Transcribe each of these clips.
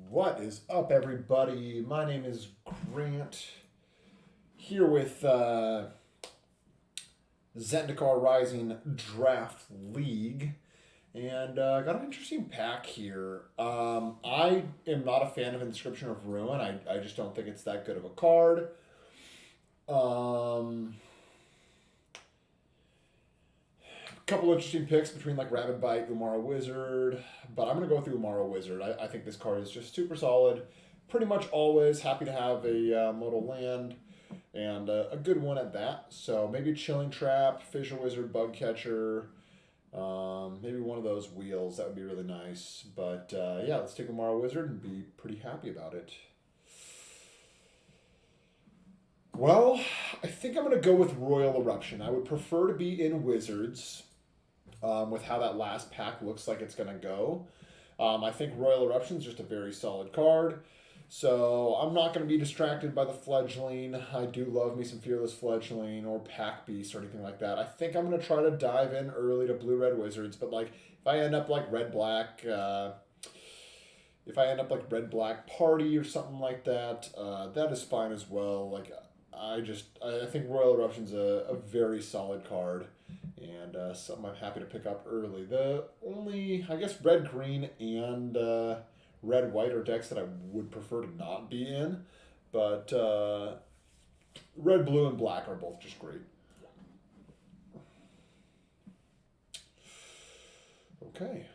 What is up, everybody? My name is Grant, here with Zendikar Rising Draft League, and got an interesting pack here. I am not a fan of Inscription of Ruin. I just don't think it's that good of a card. Um, Couple interesting picks between like Rabid Bite, Umara Wizard, but I'm gonna go with the Umara Wizard. I think this card is just super solid. Pretty much always happy to have a modal land and a good one at that. So maybe Chilling Trap, Fissure Wizard, Bug Catcher, maybe one of those wheels. That would be really nice. But yeah, let's take Umara Wizard and be pretty happy about it. Well, I think I'm going to go with Royal Eruption. I would prefer to be in Wizards with how that last pack looks like it's going to go. I think Royal Eruption is just a very solid card. So I'm not going to be distracted by the Fledgling. I do love me some Fearless Fledgling or Pack Beast or anything like that. I think I'm going to try to dive in early to Blue-Red Wizards. But like if I end up like Red-Black... if I end up like Red-Black Party or something like that, that is fine as well. Like I think Royal Eruption's a very solid card and something I'm happy to pick up early. The only, I guess, red green and red white are decks that I would prefer to not be in, but red, blue, and black are both just great. Okay.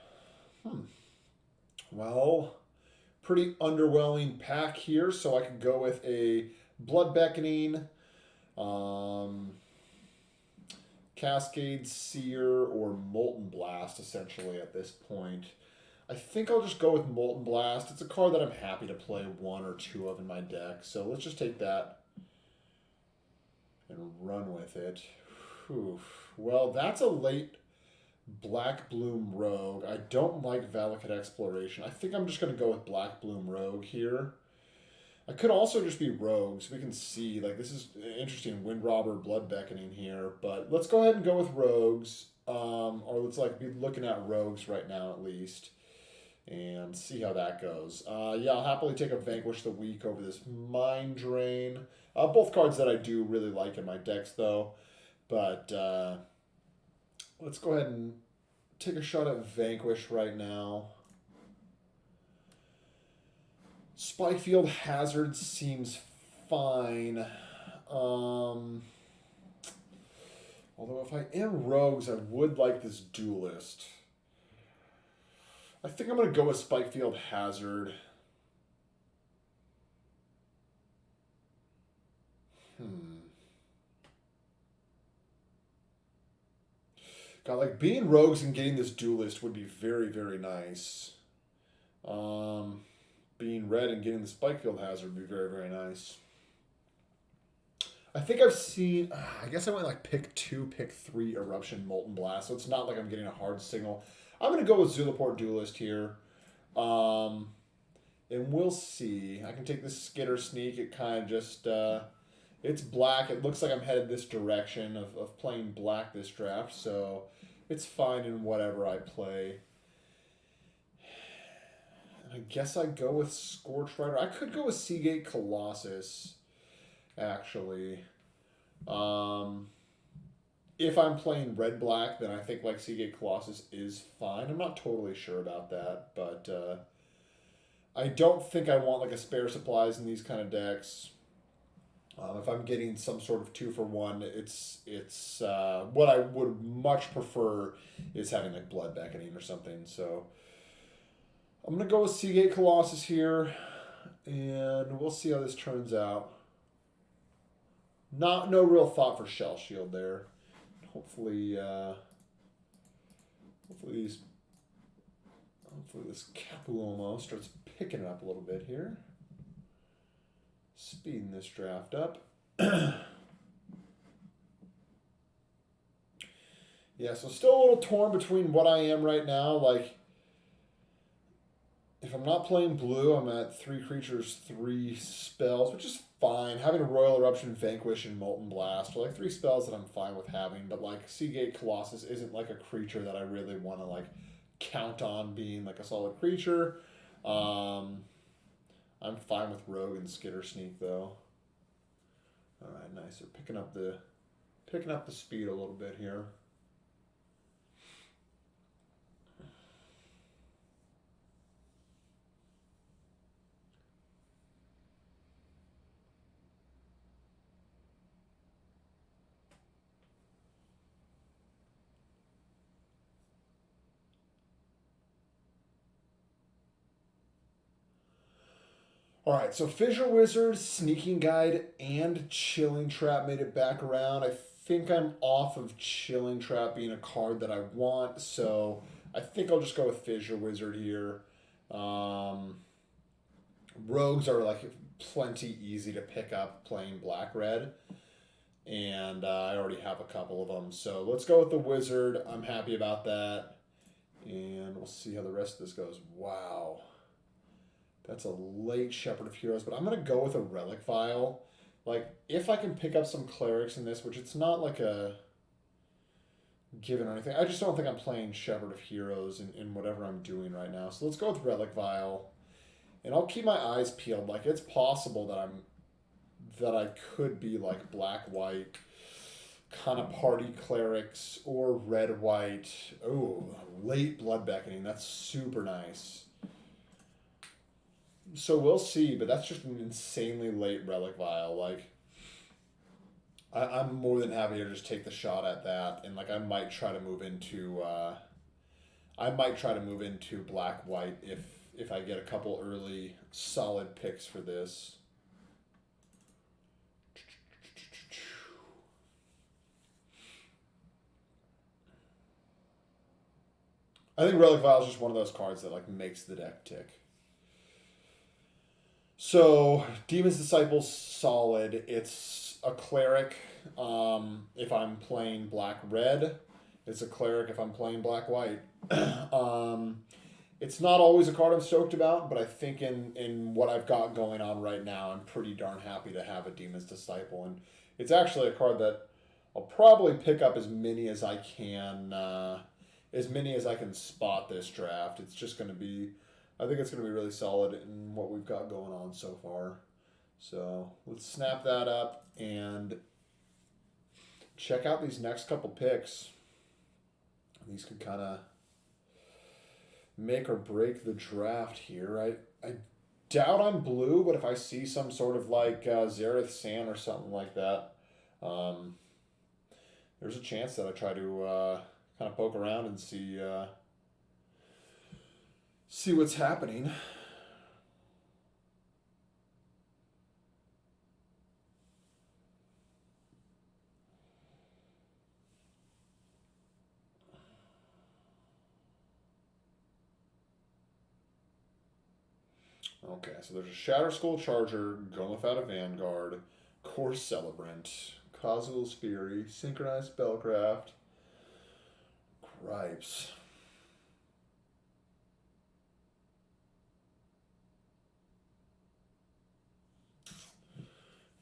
Well, pretty underwhelming pack here, so I could go with a Blood Beckoning, um, Cascade Seer, or Molten Blast, essentially, at this point. I think I'll just go with Molten Blast. It's a card that I'm happy to play one or two of in my deck, so let's just take that and run with it. Whew. Well, that's a late Black Bloom Rogue. I don't like Valakut Exploration. I think I'm just going to go with Black Bloom Rogue here. I could also just be Rogues. We can see, like, this is interesting, Wind Robber, Blood Beckoning here. But let's go ahead and go with Rogues. Or let's, like, be looking at Rogues right now, at least. And see how that goes. Yeah, I'll happily take a Vanquish the Weak over this Mind Drain. Both cards that I do really like in my decks, though. But let's go ahead and take a shot at Vanquish right now. Spikefield Hazard seems fine. Although if I am Rogues, I would like this Duelist. I think I'm going to go with Spikefield Hazard. God, like being Rogues and getting this Duelist would be very, very nice. Being red and getting the Spikefield Hazard would be very, very nice. I think I've seen, I guess I went like pick 2, pick 3 Eruption Molten Blast, so it's not like I'm getting a hard signal. I'm going to go with Zulaport Duelist here. And we'll see. I can take this Skitter Sneak. It kind of just, it's black. It looks like I'm headed this direction of playing black this draft, so it's fine in whatever I play. I guess I go with Scorched Rider. I could go with Seagate Colossus, actually. If I'm playing red-black, then I think like Seagate Colossus is fine. I'm not totally sure about that, but I don't think I want like a spare supplies in these kind of decks. If I'm getting some sort of 2-for-1, it's what I would much prefer is having like Blood Beckoning or something. So I'm going to go with Seagate Colossus here, and we'll see how this turns out. No real thought for Shell Shield there. Hopefully this Capulomo starts picking it up a little bit here. Speeding this draft up. Yeah, so still a little torn between what I am right now. Like, if I'm not playing blue, I'm at 3 creatures, 3 spells, which is fine. Having a Royal Eruption, Vanquish, and Molten Blast are like 3 spells that I'm fine with having. But like Seagate Colossus isn't like a creature that I really want to like count on being like a solid creature. I'm fine with Rogue and Skitter Sneak though. All right, nice. They're picking up the speed a little bit here. All right, so Fissure Wizard, Sneaking Guide, and Chilling Trap made it back around. I think I'm off of Chilling Trap being a card that I want, so I think I'll just go with Fissure Wizard here. Rogues are like plenty easy to pick up playing black-red, and I already have a couple of them. So let's go with the Wizard. I'm happy about that, and we'll see how the rest of this goes. Wow. That's a late Shepherd of Heroes, but I'm going to go with a Relic Vial. Like, if I can pick up some Clerics in this, which it's not like a given or anything. I just don't think I'm playing Shepherd of Heroes in whatever I'm doing right now. So let's go with Relic Vial. And I'll keep my eyes peeled. Like, it's possible that I could be like black-white kind of party Clerics or red-white. Oh, late Blood Beckoning. That's super nice. So we'll see, but that's just an insanely late Relic Vial. Like, I'm more than happy to just take the shot at that, and like I might try to move into black white if I get a couple early solid picks for this. I think Relic Vial is just one of those cards that like makes the deck tick. So, Demon's Disciple's solid. It's a cleric if I'm playing black-red. It's a cleric if I'm playing black-white. It's not always a card I'm stoked about, but I think in what I've got going on right now, I'm pretty darn happy to have a Demon's Disciple. And it's actually a card that I'll probably pick up as many as I can spot this draft. It's just going to be... I think it's going to be really solid in what we've got going on so far. So let's snap that up and check out these next couple picks. These could kind of make or break the draft here. I doubt I'm blue, but if I see some sort of like Zareth San or something like that, there's a chance that I try to kind of poke around and see what's happening. Okay, so there's a Shatter Skull Charger, going without a Vanguard, Core Celebrant, Cosmos Fury, Synchronized Spellcraft, Gripes.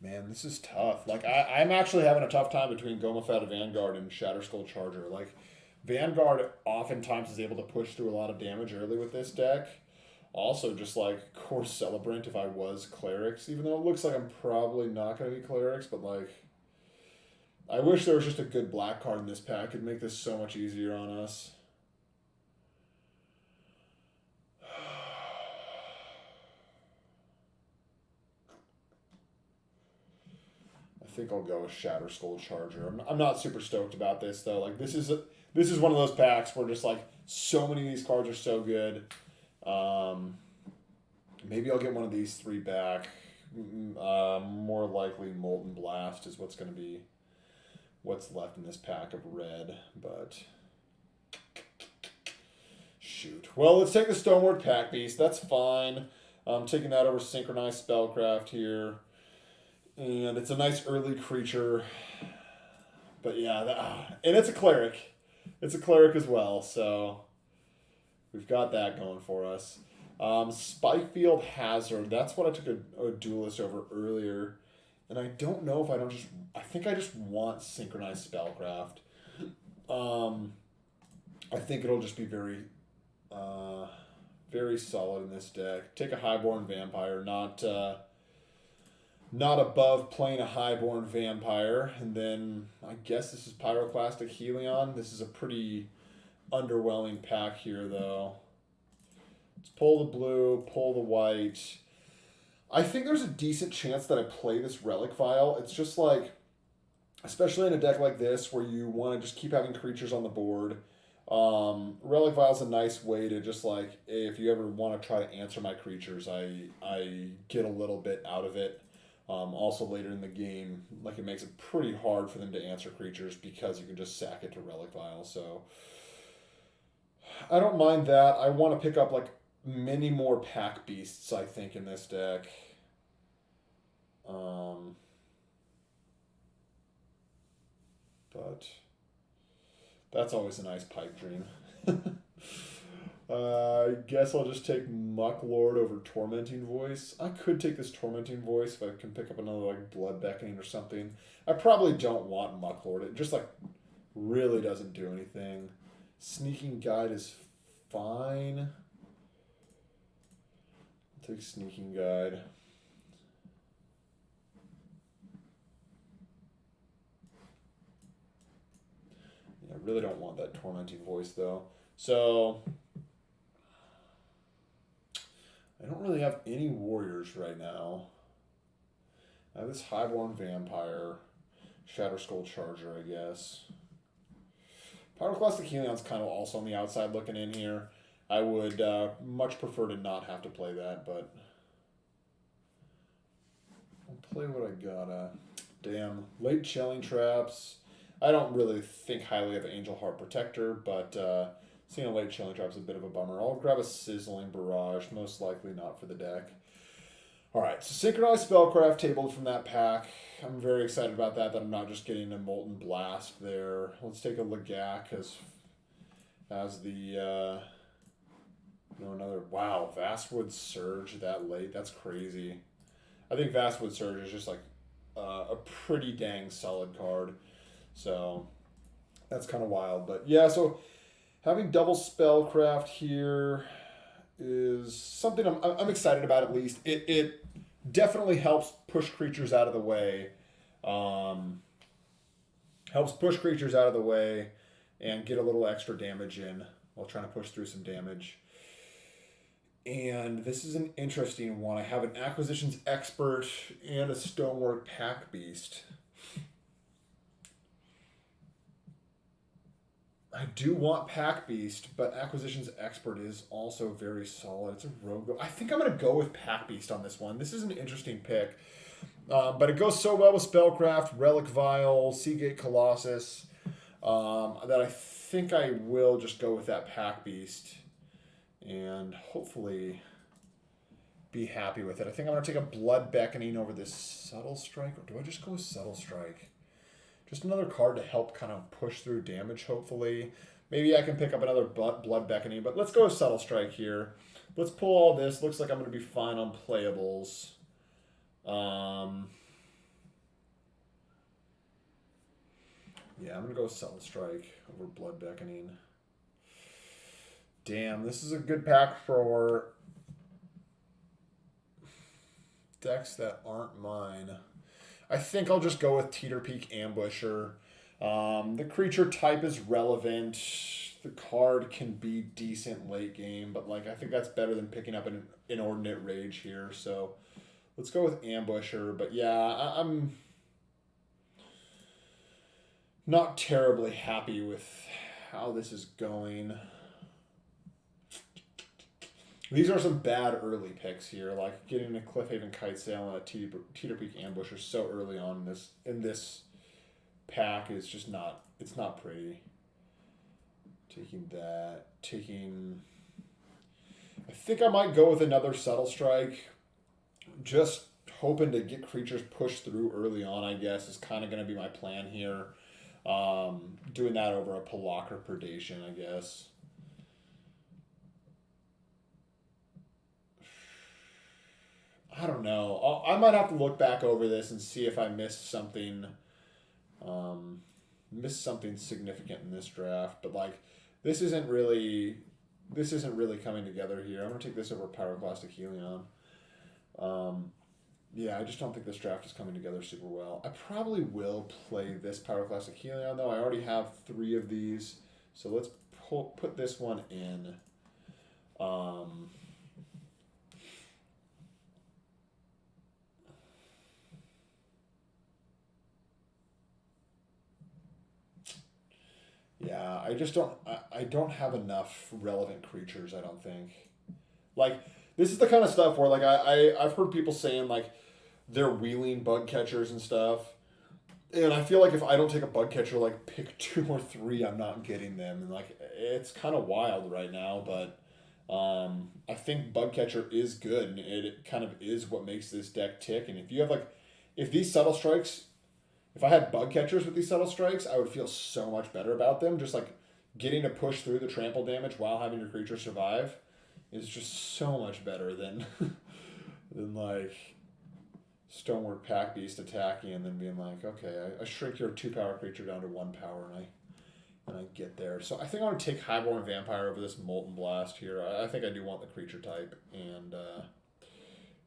Man, this is tough. Like, I'm actually having a tough time between Gomafetta Vanguard and Shatter Skull Charger. Like, Vanguard oftentimes is able to push through a lot of damage early with this deck. Also, just like Core Celebrant if I was Clerics, even though it looks like I'm probably not going to be Clerics, but like, I wish there was just a good black card in this pack. It'd make this so much easier on us. I think I'll go with Shatter Skull Charger. I'm not super stoked about this though. Like this is one of those packs where just like so many of these cards are so good. Maybe I'll get one of these three back. More likely Molten Blast is what's going to be what's left in this pack of red. But shoot. Well, let's take the Stoneward Pack Beast. That's fine. I'm taking that over Synchronized Spellcraft here. And it's a nice early creature. But yeah, and it's a cleric. It's a cleric as well, so we've got that going for us. Spikefield Hazard, that's what I took a duelist over earlier. And I don't know if I think I just want Synchronized Spellcraft. I think it'll just be very Very solid in this deck. Take a Highborn Vampire, not above playing a Highborn Vampire. And then I guess this is Pyroclastic Helion. This is a pretty underwhelming pack here, though. Let's pull the blue, pull the white. I think there's a decent chance that I play this Relic Vial. It's just like, especially in a deck like this where you want to just keep having creatures on the board. Relic Vial is a nice way to just like, hey, if you ever want to try to answer my creatures, I get a little bit out of it. Also later in the game, like it makes it pretty hard for them to answer creatures because you can just sack it to Relic Vial. So I don't mind that. I want to pick up like many more Pack Beasts, I think, in this deck. But that's always a nice pipe dream. I guess I'll just take Mucklord over Tormenting Voice. I could take this Tormenting Voice if I can pick up another like Blood Beckoning or something. I probably don't want Mucklord. It just like really doesn't do anything. Sneaking Guide is fine. I'll take Sneaking Guide. I really don't want that Tormenting Voice, though. So, I don't really have any warriors right now. I have this Highborn Vampire, Shatter Skull Charger, I guess. Pyroclastic Helion's kind of also on the outside looking in here. I would much prefer to not have to play that, but I'll play what I got. Damn, late Chilling Traps. I don't really think highly of Angel Heart Protector, but seeing a late Chilling Trap is a bit of a bummer. I'll grab a Sizzling Barrage, most likely not for the deck. Alright, so Synchronized Spellcraft tabled from that pack. I'm very excited about that I'm not just getting a Molten Blast there. Let's take a Lagak as the... another... Wow, Vastwood Surge that late. That's crazy. I think Vastwood Surge is just like a pretty dang solid card. So that's kind of wild. But yeah, so having double Spellcraft here is something I'm excited about at least. It definitely helps push creatures out of the way. Helps push creatures out of the way and get a little extra damage in while trying to push through some damage. And this is an interesting one. I have an Acquisitions Expert and a Stonework Pack Beast. I do want Pack Beast, but Acquisitions Expert is also very solid. It's a rogue. I think I'm going to go with Pack Beast on this one. This is an interesting pick. But it goes so well with Spellcraft, Relic Vial, Seagate Colossus, that I think I will just go with that Pack Beast and hopefully be happy with it. I think I'm going to take a Blood Beckoning over this Subtle Strike. Or do I just go with Subtle Strike? Just another card to help kind of push through damage, hopefully. Maybe I can pick up another Blood Beckoning, but let's go with Subtle Strike here. Let's pull all this. Looks like I'm going to be fine on playables. Yeah, I'm going to go with Subtle Strike over Blood Beckoning. Damn, this is a good pack for decks that aren't mine. I think I'll just go with Teeter Peak Ambusher. The creature type is relevant. The card can be decent late game, but like I think that's better than picking up an Inordinate Rage here. So let's go with Ambusher. But yeah, I'm not terribly happy with how this is going. These are some bad early picks here, like getting a Cliffhaven Kite Sail and a Teeter Peak Ambusher so early on in this pack is just not, it's not pretty. Taking that, I think I might go with another Subtle Strike, just hoping to get creatures pushed through early on, I guess, is kind of going to be my plan here. Doing that over a Pelakra Predation, I guess. I don't know. I might have to look back over this and see if I missed something significant in this draft. But like, this isn't really this isn't really coming together here. I'm going to take this over Pyroclastic Helion. Yeah, I just don't think this draft is coming together super well. I probably will play this Pyroclastic Helion, though. I already have 3 of these. So let's put this one in. Yeah, I just don't. I don't have enough relevant creatures. I don't think. Like this is the kind of stuff where like I've heard people saying like they're wheeling bug catchers and stuff, and I feel like if I don't take a bug catcher, like pick 2 or 3, I'm not getting them, and like it's kind of wild right now. But I think bug catcher is good, and it kind of is what makes this deck tick. And if you have like, if these subtle strikes if I had bug catchers with these subtle strikes, I would feel so much better about them. Just like getting to push through the trample damage while having your creature survive is just so much better than than like Stonework Pack Beast attacking and then being like, okay, I shrink your 2-power creature down to 1 power and I get there. So I think I want to take Highborn Vampire over this Molten Blast here. I think I do want the creature type and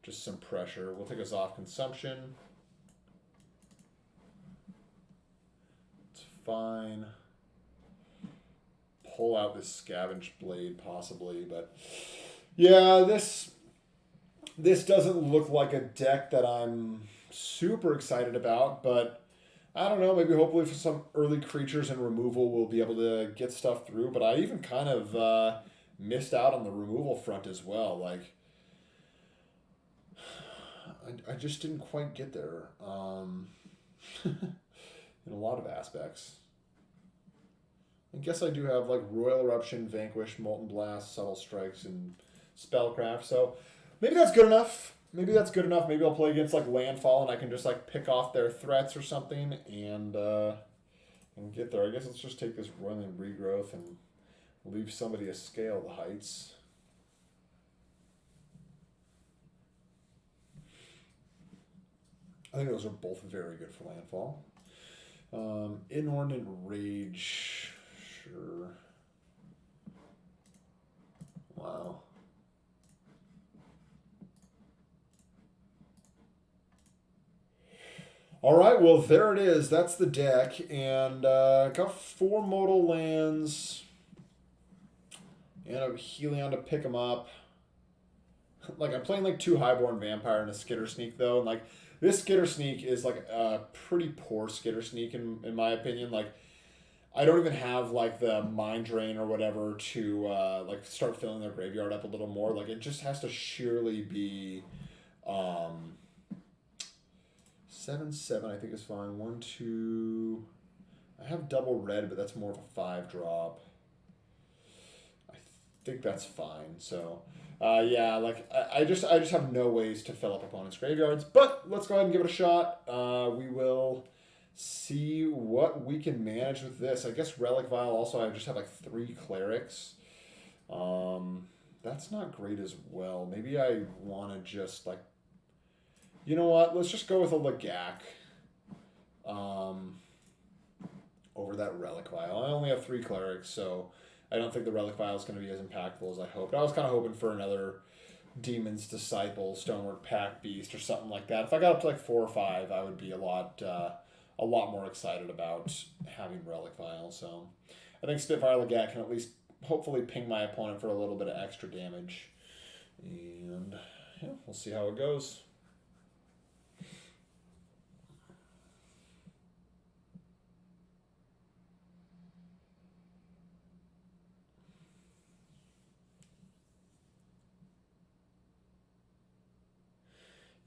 just some pressure. We'll take us off consumption. Fine. Pull out this Scavenge Blade possibly, but yeah, this doesn't look like a deck that I'm super excited about, but I don't know, maybe hopefully for some early creatures and removal we'll be able to get stuff through, but I even kind of missed out on the removal front as well. Like I just didn't quite get there. In a lot of aspects. I guess I do have like Royal Eruption, Vanquish, Molten Blast, Subtle Strikes, and Spellcraft. So maybe that's good enough. Maybe that's good enough. Maybe I'll play against like Landfall and I can just like pick off their threats or something and get there. I guess let's just take this Roiling Regrowth and leave somebody to scale the heights. I think those are both very good for Landfall. Inordinate Rage, sure. Wow. All right, well, there it is. That's the deck. And got 4 modal lands and a Helion to pick them up. Like, I'm playing like 2 Highborn Vampire and a Skitter Sneak, though. And like, this Skitter Sneak is like a pretty poor Skitter Sneak in my opinion. Like, I don't even have like the Mind Drain or whatever to like start filling their graveyard up a little more. Like, it just has to surely be 7/7 I think is fine. 1, 2. I have double red, but that's more of a 5-drop. I think that's fine. So yeah, like I just have no ways to fill up opponents' graveyards. But let's go ahead and give it a shot. We will see what we can manage with this. I guess Relic Vial also. I just have like 3 clerics. That's not great as well. Maybe I want to just like. You know what? Let's just go with a Lagak over that Relic Vial. I only have 3 clerics, so I don't think the Relic Vial is going to be as impactful as I hoped. I was kind of hoping for another Demon's Disciple, Stonework Pack Beast, or something like that. If I got up to like 4 or 5, I would be a lot more excited about having Relic Vial. So I think Spitfire Lagak can at least hopefully ping my opponent for a little bit of extra damage. And yeah, we'll see how it goes.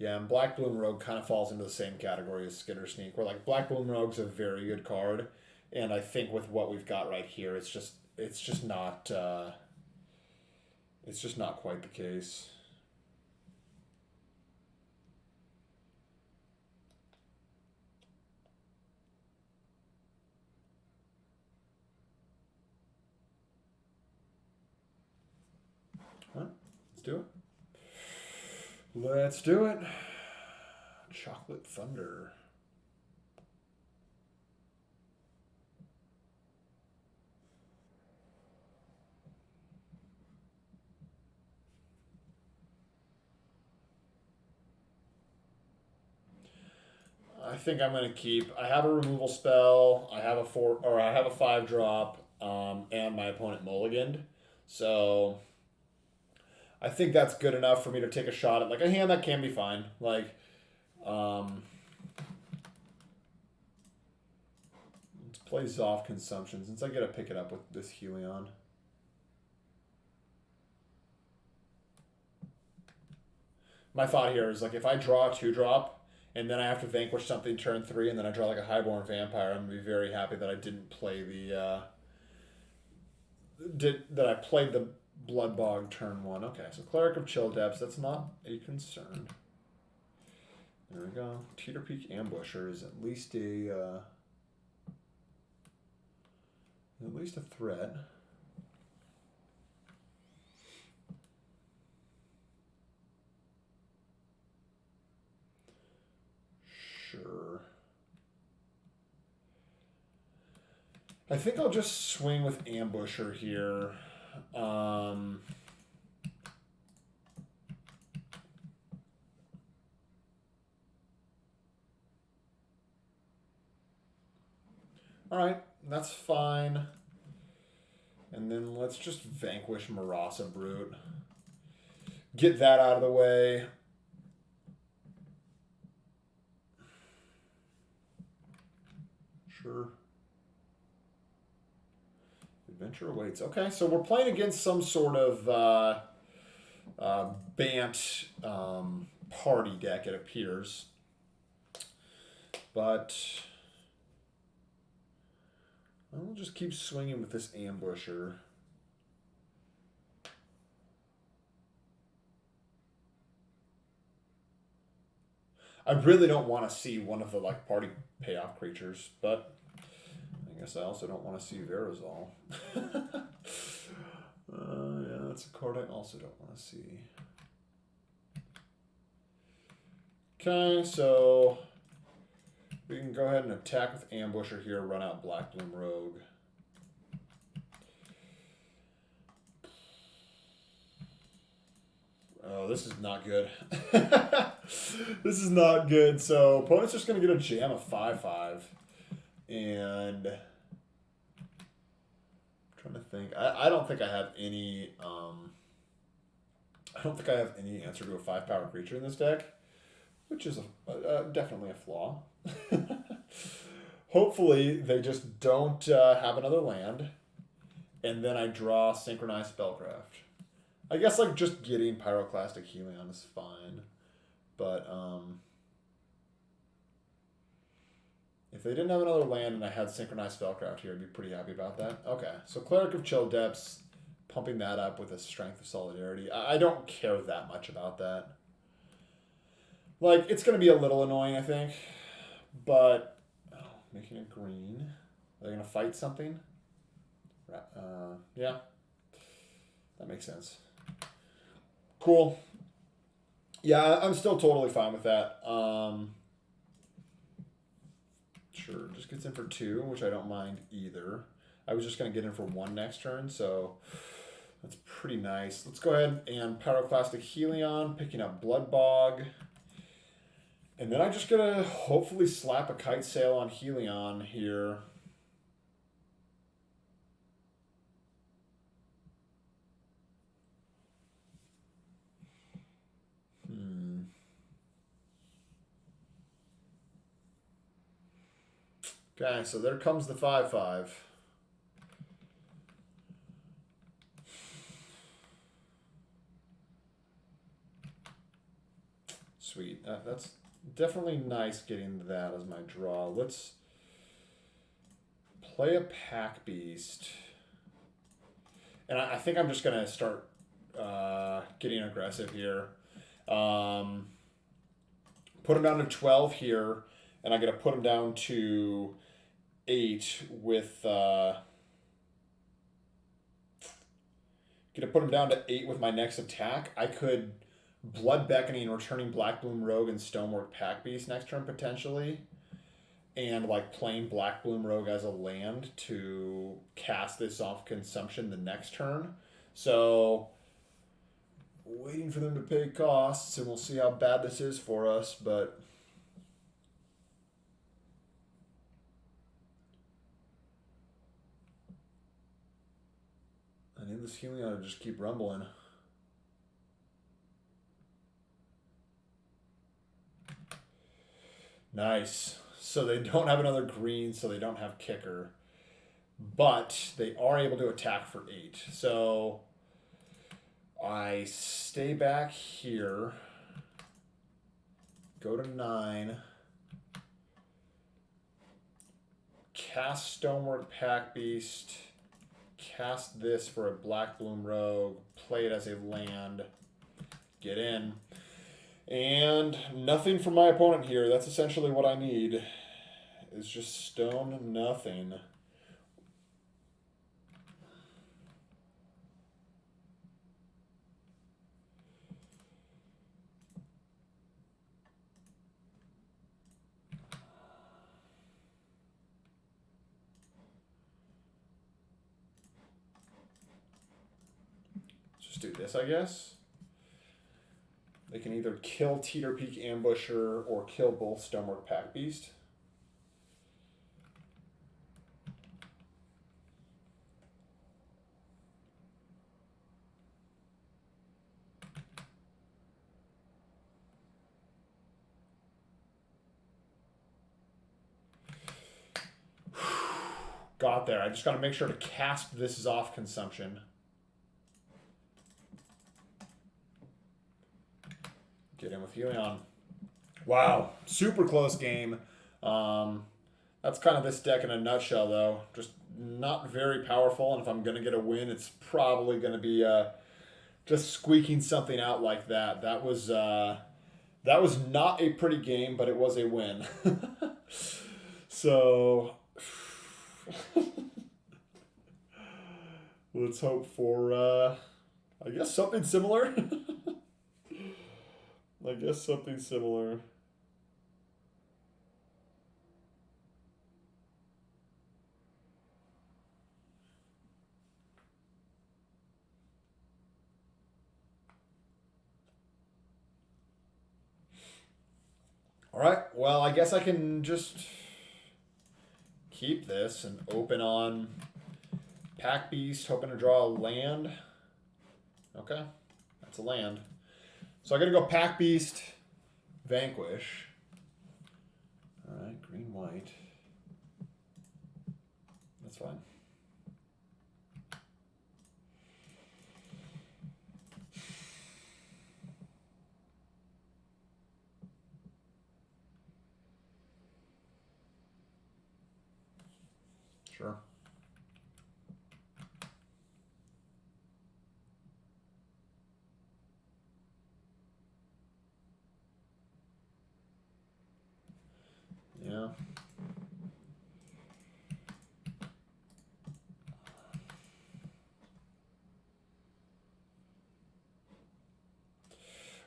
Yeah, and Black Bloom Rogue kind of falls into the same category as Skitter Sneak, where like Black Bloom Rogue's a very good card, and I think with what we've got right here, it's just not quite the case. All right, let's do it. Let's do it. Chocolate Thunder. think I'm gonna keep. I have a removal spell. I have a 4 or I have a 5 drop, and my opponent mulliganed. So I think that's good enough for me to take a shot at like a hand that can be fine. Like, let's play Zoff Consumption since I get to pick it up with this Helion. My thought here is like if I draw a 2-drop and then I have to vanquish something turn 3 and then I draw like a Highborn Vampire, I'm gonna be very happy that I didn't play the that I played the Bloodbog turn 1. Okay, so Cleric of Chill Depths, that's not a concern. There we go. Teeter Peak Ambusher is at least a threat. Sure. I think I'll just swing with Ambusher here. All right, that's fine. And then let's just vanquish Marasa Brute. Get that out of the way. Sure. Adventure awaits. Okay, so we're playing against some sort of Bant party deck, it appears. But I'll just keep swinging with this Ambusher. I really don't want to see one of the like party payoff creatures, but I guess I also don't want to see Verazal. Yeah, that's a card I also don't want to see. Okay, so we can go ahead and attack with Ambusher here, run out Black Bloom Rogue. Oh, this is not good. This is not good. So opponent's just going to get a jam of 5/5. And I'm trying to think. I don't think I have any I don't think I have any answer to a 5-power creature in this deck, which is definitely a flaw. Hopefully they just don't have another land, and then I draw Synchronized Spellcraft. I guess like just getting Pyroclastic Helion is fine, but if they didn't have another land and I had Synchronized Spellcraft here, I'd be pretty happy about that. Okay, so Cleric of Chill Depths, pumping that up with a Strength of Solidarity. I don't care that much about that. Like, it's going to be a little annoying, I think, but making it green. Are they going to fight something? Yeah, that makes sense. Cool. Yeah, I'm still totally fine with that. Sure, just gets in for 2, which I don't mind either. I was just going to get in for 1 next turn, so that's pretty nice. Let's go ahead and Pyroclastic Helion, picking up Bloodbog. And then I'm just going to hopefully slap a Kite Sail on Helion here. Okay, so there comes the 5/5. Sweet. That's definitely nice getting that as my draw. Let's play a Pack Beast. And I think I'm just going to start getting aggressive here. Put him down to 12 here, and I'm going to put him down to 8 with... going to put him down to 8 with my next attack. I could Blood Beckoning, returning Black Bloom Rogue and Stonework Pack Beast next turn potentially, and like playing Black Bloom Rogue as a land to cast this off consumption the next turn. So waiting for them to pay costs, and we'll see how bad this is for us, but I need this Helion to just keep rumbling. Nice. So they don't have another green, so they don't have kicker. But they are able to attack for 8. So I stay back here. Go to 9. Cast Stonework Pack Beast. Cast this for a Black Bloom Rogue. Play it as a land. Get in. And nothing from my opponent here. That's essentially what I need. Is just stone nothing. Just do this, I guess. They can either kill Teeter Peak Ambusher or kill both Stonework Pack Beast. Got there. I just got to make sure to cast this is off consumption. Get in with Helion. Wow. Super close game. That's kind of this deck in a nutshell, though. Just not very powerful, and if I'm going to get a win, it's probably going to be just squeaking something out like that. That was not a pretty game, but it was a win. So let's hope for, I guess, something similar. I guess something similar. All right, well, I guess I can just keep this and open on Pack Beast, hoping to draw a land. Okay, that's a land. So I got to go Pack Beast, Vanquish. All right, green, white. That's fine. Sure. Yeah.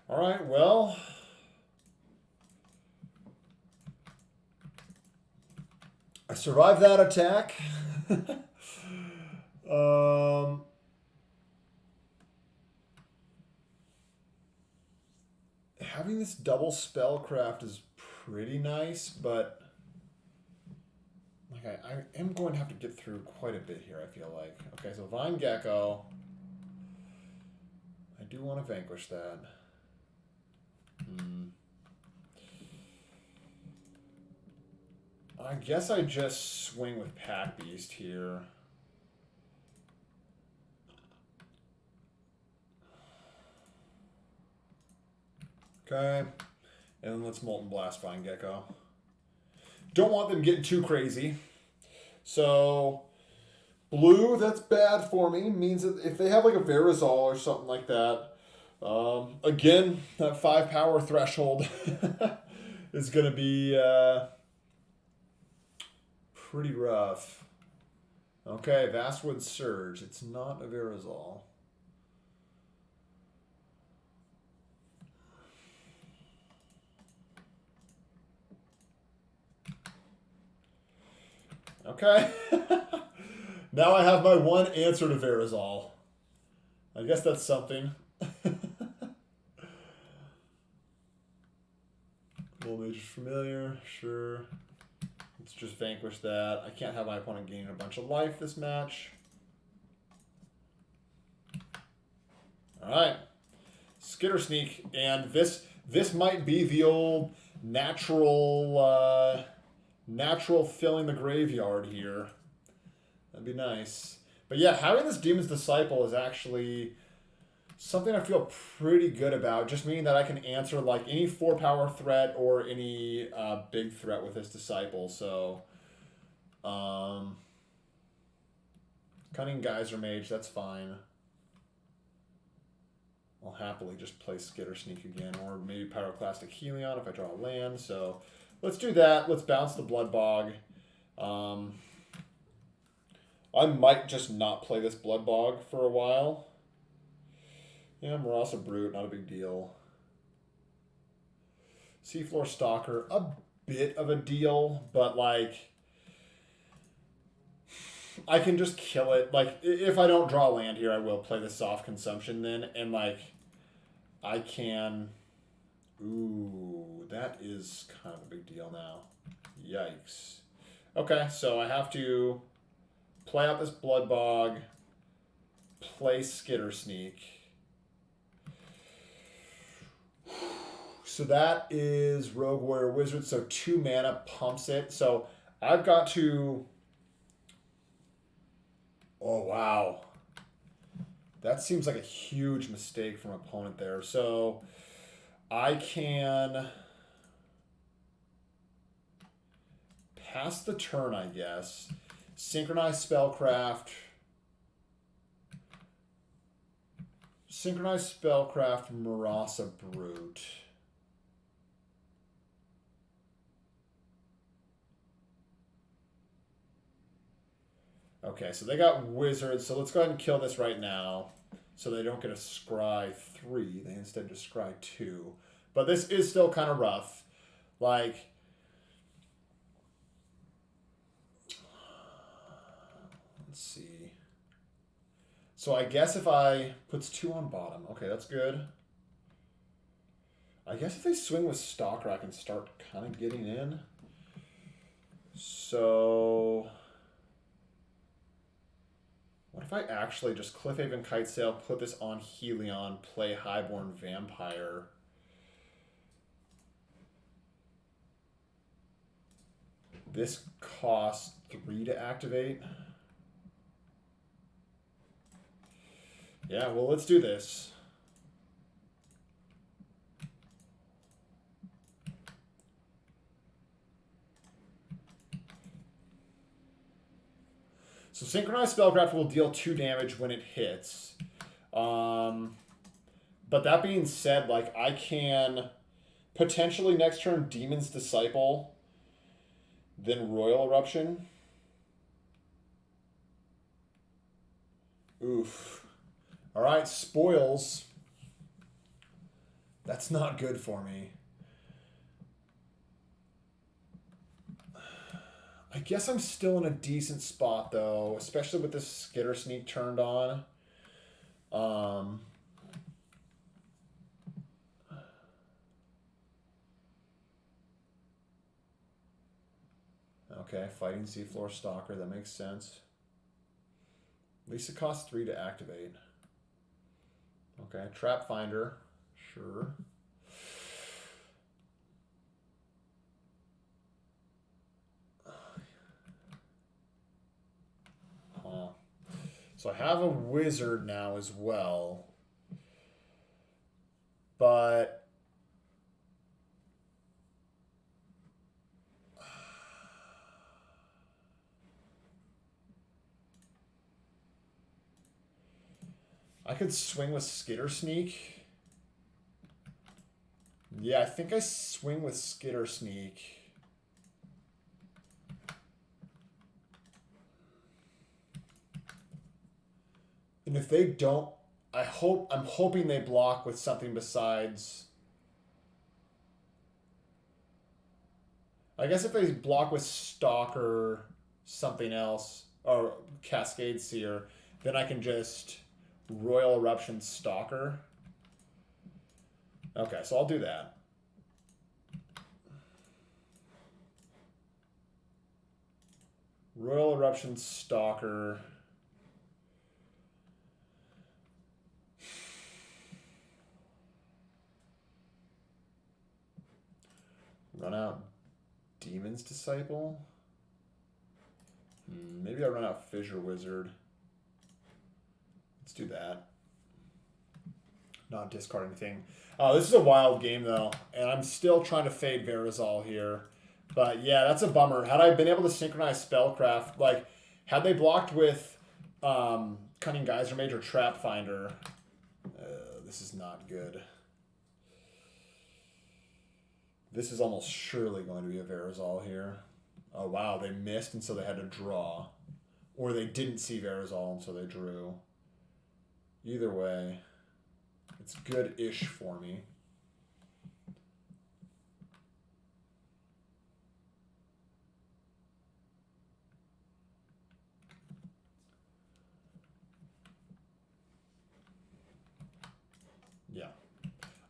All right, well, I survived that attack. Having this double spellcraft is pretty nice, but like I am going to have to get through quite a bit here, I feel like. Okay, so Vine Gecko. I do want to vanquish that. I guess I just swing with Pack Beast here. Okay. And then let's Molten Blast Vine Gecko. Don't want them getting too crazy. So, blue, that's bad for me. Means that if they have like a Verazol or something like that, again, that 5 power threshold is going to be pretty rough. Okay, Vastwood Surge. It's not a Verazol. Okay. Now I have my one answer to Verazol. I guess that's something. Little Nature's Familiar, sure. Let's just vanquish that. I can't have my opponent gain a bunch of life this match. All right. Skitter Sneak. And this might be the old natural filling the graveyard here. That'd be nice. But yeah, having this Demon's Disciple is actually something I feel pretty good about. Just meaning that I can answer like any 4-power threat or any big threat with this Disciple. So, Cunning Geyser Mage, that's fine. I'll happily just play Skitter Sneak again, or maybe Pyroclastic Helion if I draw a land. So let's do that. Let's bounce the Blood Bog. I might just not play this Blood Bog for a while. Yeah, Marasa Brute, not a big deal. Seafloor Stalker, a bit of a deal, but like I can just kill it. Like if I don't draw land here, I will play the soft consumption then, and like I can. Ooh, that is kind of a big deal now. Yikes. Okay, so I have to play out this Blood Bog, play Skitter Sneak. So that is Rogue Warrior Wizard, so 2 mana pumps it. So I've got to... Oh, wow. That seems like a huge mistake from opponent there. So I can pass the turn, I guess. Synchronize Spellcraft. Synchronize Spellcraft, Marasa Brute. Okay, so they got Wizards, so let's go ahead and kill this right now. So they don't get a Scry 3, they instead just Scry 2. But this is still kind of rough. Like, let's see. So I guess if I puts 2 on bottom, okay, that's good. I guess if they swing with Stalker, I can start kind of getting in. So what if I actually just Cliffhaven Kitesail, put this on Helion, play Highborn Vampire? This costs 3 to activate. Yeah, well, let's do this. So Synchronized Spellcraft will deal 2 damage when it hits. But that being said, like I can potentially next turn Demon's Disciple, then Royal Eruption. Oof. All right, spoils. That's not good for me. I guess I'm still in a decent spot, though, especially with this Skitter Sneak turned on. Okay, Fighting Seafloor Stalker, that makes sense. At least it costs 3 to activate. Okay, Trap Finder, sure. So I have a Wizard now as well. But I could swing with Skitter Sneak. Yeah, I think I swing with Skitter Sneak. And if they don't, I'm hoping they block with something besides. I guess if they block with Stalker, something else, or Cascade Seer, then I can just Royal Eruption Stalker. Okay, so I'll do that. Royal Eruption Stalker. Run out Demon's Disciple. Maybe I run out Fissure Wizard. Let's do that. Not discard anything. This is a wild game, though, and I'm still trying to fade Verazal here. But, yeah, that's a bummer. Had I been able to synchronize Spellcraft, like, had they blocked with Cunning Geyser Mage or Trap Finder, this is not good. This is almost surely going to be a Verazal here. Oh, wow, they missed, and so they had to draw. Or they didn't see Verazal, and so they drew. Either way, it's good-ish for me. Yeah.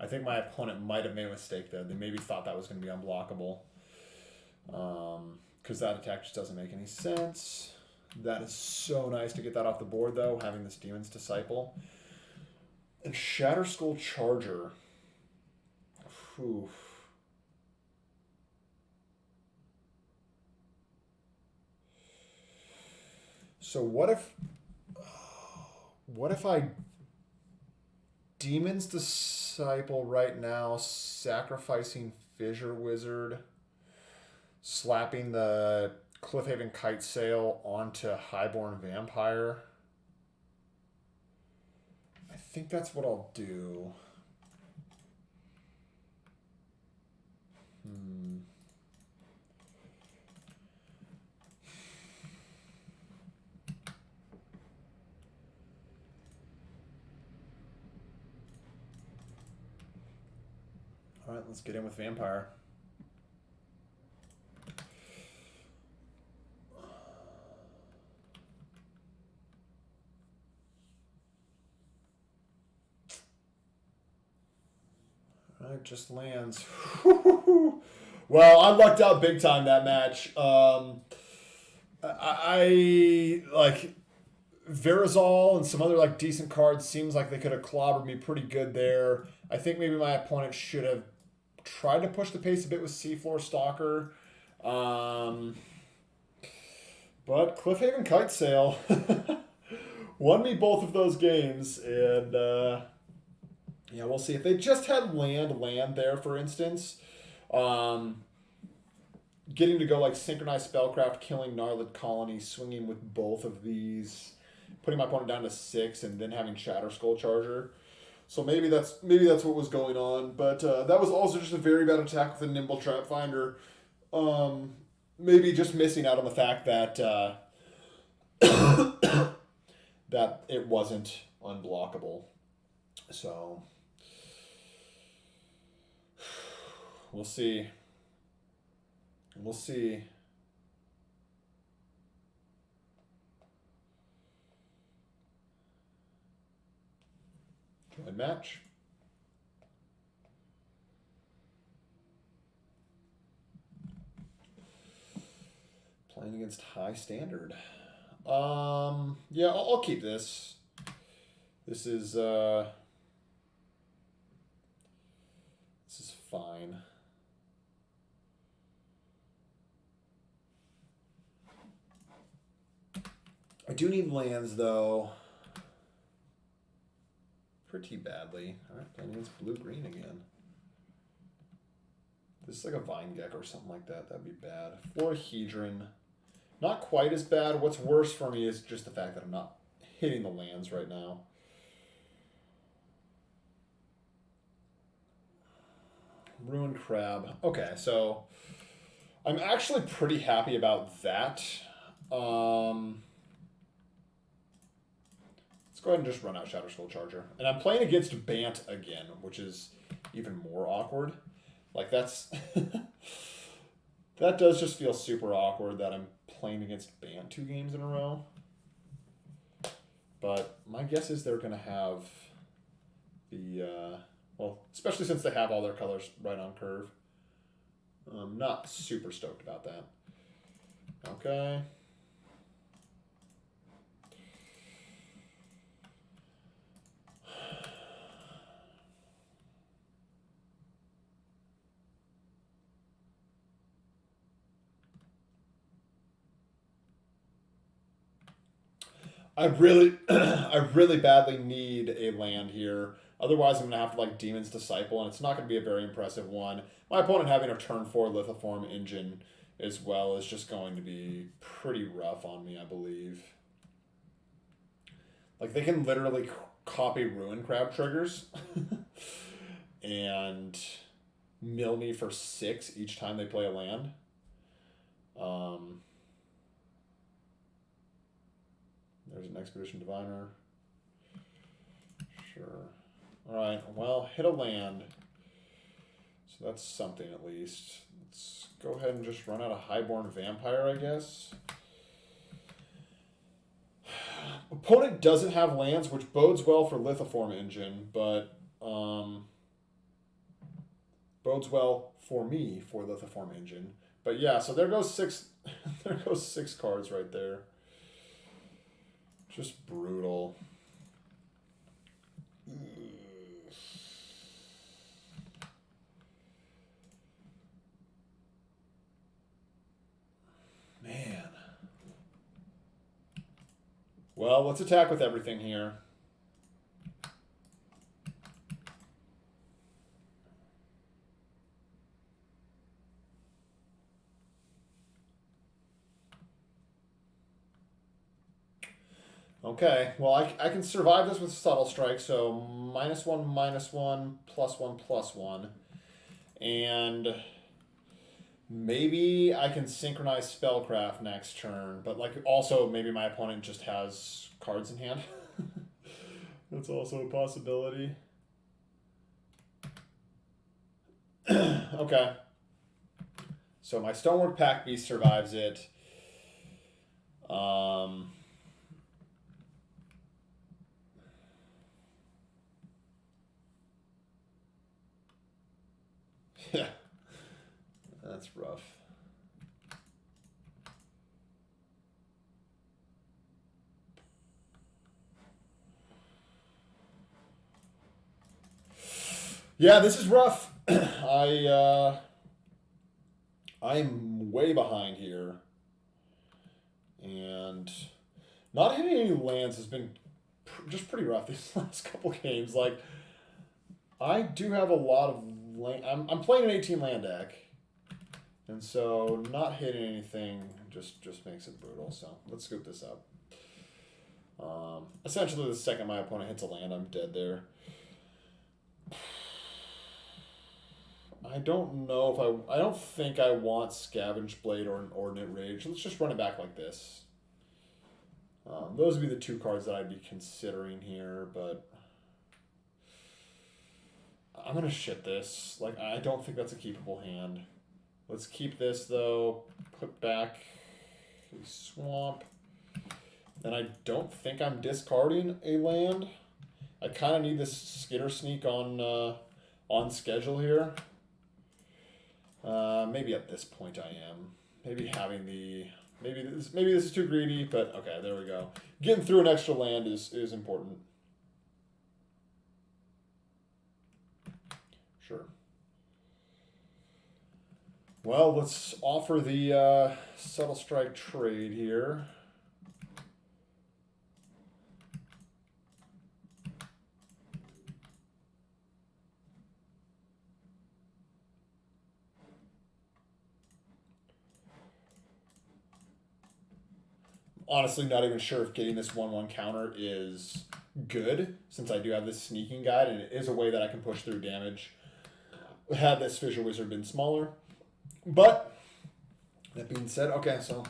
I think my opponent might have made a mistake there. They maybe thought that was going to be unblockable. Because that attack just doesn't make any sense. That is so nice to get that off the board, though, having this Demon's Disciple. And Shatter Skull Charger. Oof. So what if I Demon's Disciple right now, sacrificing Fissure Wizard, slapping the Cliffhaven Kite Sail onto Highborn Vampire? I think that's what I'll do. All right, let's get in with Vampire. All right, just lands. Well, I lucked out big time that match. I like Verazal and some other like decent cards. Seems like they could have clobbered me pretty good there. I think maybe my opponent should have tried to push the pace a bit with Seafloor Stalker. But Cliffhaven Kite Sail won me both of those games, and yeah, we'll see. If they just had land there, for instance, getting to go like Synchronized Spellcraft, killing Gnarled Colony, swinging with both of these, putting my opponent down to 6, and then having Shatter Skull Charger. So maybe that's what was going on. But that was also just a very bad attack with a Nimble Trap Finder. Maybe just missing out on the fact that that it wasn't unblockable. So we'll see. We'll see. Join match. Playing against High Standard. Yeah, I'll keep this. This is fine. I do need lands, though. Pretty badly. All right, playing against blue-green again. This is like a Vine Gek or something like that. That'd be bad. Florahedron. Not quite as bad. What's worse for me is just the fact that I'm not hitting the lands right now. Ruined Crab. Okay, so I'm actually pretty happy about that. Let's go ahead and just run out Shatter Skull Charger. And I'm playing against Bant again, which is even more awkward. Like, that's... that does just feel super awkward that I'm playing against Bant 2 games in a row. But my guess is they're going to have the... well, especially since they have all their colors right on curve. I'm not super stoked about that. Okay. I really, I really badly need a land here. Otherwise, I'm gonna have to like Demon's Disciple, and it's not gonna be a very impressive one. My opponent having a turn 4 Lithoform engine as well is just going to be pretty rough on me, I believe. Like they can literally copy Ruin Crab triggers and mill me for 6 each time they play a land. There's an Expedition Diviner. Sure. Alright, well, hit a land. So that's something at least. Let's go ahead and just run out a Highborn Vampire, I guess. Opponent doesn't have lands, which bodes well for Lithoform Engine, but bodes well for me for Lithoform Engine. But yeah, so there goes 6 there goes 6 cards right there. Just brutal. Man. Well, let's attack with everything here. Okay, well, I can survive this with Subtle Strike, so -1/-1, +1/+1. And maybe I can synchronize Spellcraft next turn, but like also maybe my opponent just has cards in hand. That's also a possibility. Okay. So my Stonework Pack Beast survives it. Yeah, that's rough. Yeah, this is rough. I'm way behind here, and not hitting any lands has been just pretty rough these last couple games. Like, I do have a lot of land. I'm playing an 18 land deck, and so not hitting anything just makes it brutal. So let's scoop this up. Essentially, the second my opponent hits a land, I'm dead there. I don't know if I don't think I want Scavenge Blade or an Ordinate Rage. Let's just run it back like this. Those would be the 2 cards that I'd be considering here, but I'm gonna shit this. Like, I don't think that's a keepable hand. Let's keep this though. Put back a Swamp. Then I don't think I'm discarding a land. I kind of need this Skitter Sneak on schedule here. Maybe at this point I am. Maybe having the maybe this is too greedy, but okay, there we go. Getting through an extra land is important. Sure. Well, let's offer the Subtle Strike trade here. Honestly, not even sure if getting this 1/1 counter is good, since I do have this Sneaking Guide, and it is a way that I can push through damage had this Fissure Wizard been smaller. But, that being said, okay, so,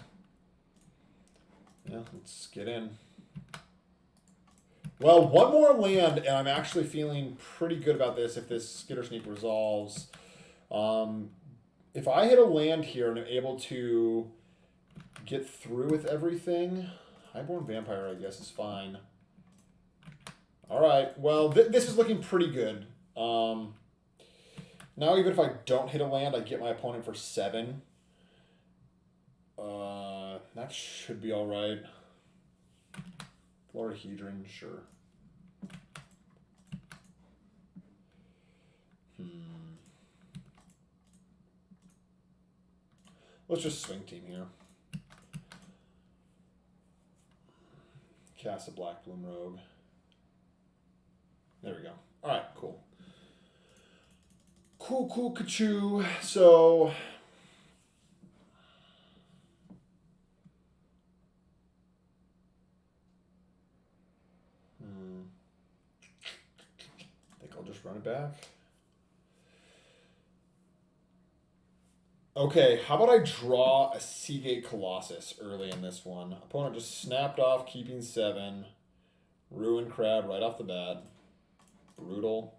yeah, let's get in. Well, 1 more land, and I'm actually feeling pretty good about this if this Skitter Sneak resolves. If I hit a land here and I'm able to get through with everything, Highborn Vampire, I guess, is fine. Alright, well, this is looking pretty good. Now, even if I don't hit a land, I get my opponent for 7. That should be alright. Florahedron, sure. Let's just swing team here. cast a Black Bloom Rogue. There we go. All right, cool. Cool, Kachoo. So... I think I'll just run it back. Okay, how about I draw a Seagate Colossus early in this one? Opponent just snapped off, keeping 7. Ruin Crab right off the bat. Brutal.